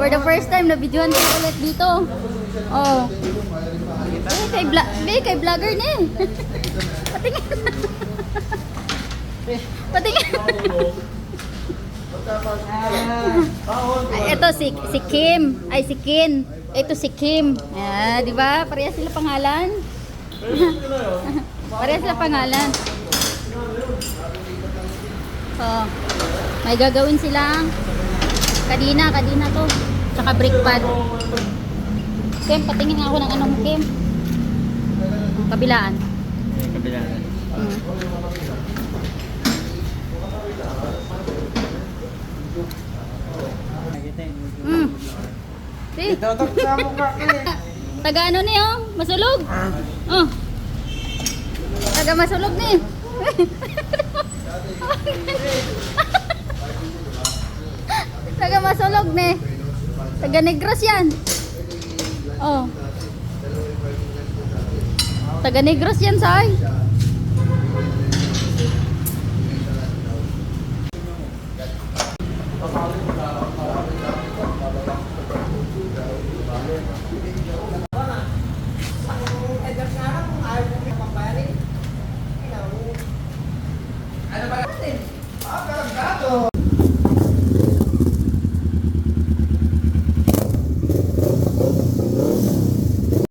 For the first time, na-videohan ko ulit dito. Oh. Kay vlogger na eh. Patingin. Patingin. Ito si Kim. Ay, si Kin. Ito si Kim. Ah, di ba? Parehas sila pangalan. Parehas sila pangalan. Oh. May gagawin silang kadina to. Tsaka brake pad. Kim, patingin nga ako ng ano mo, Kim. Kabilaan. Kabilaan. See? Taga ano niyo? Masulog? Oh. Taga masulog ni. Taga masulog ni. Taga Negros yan. Oh. Taga Negros yan, say.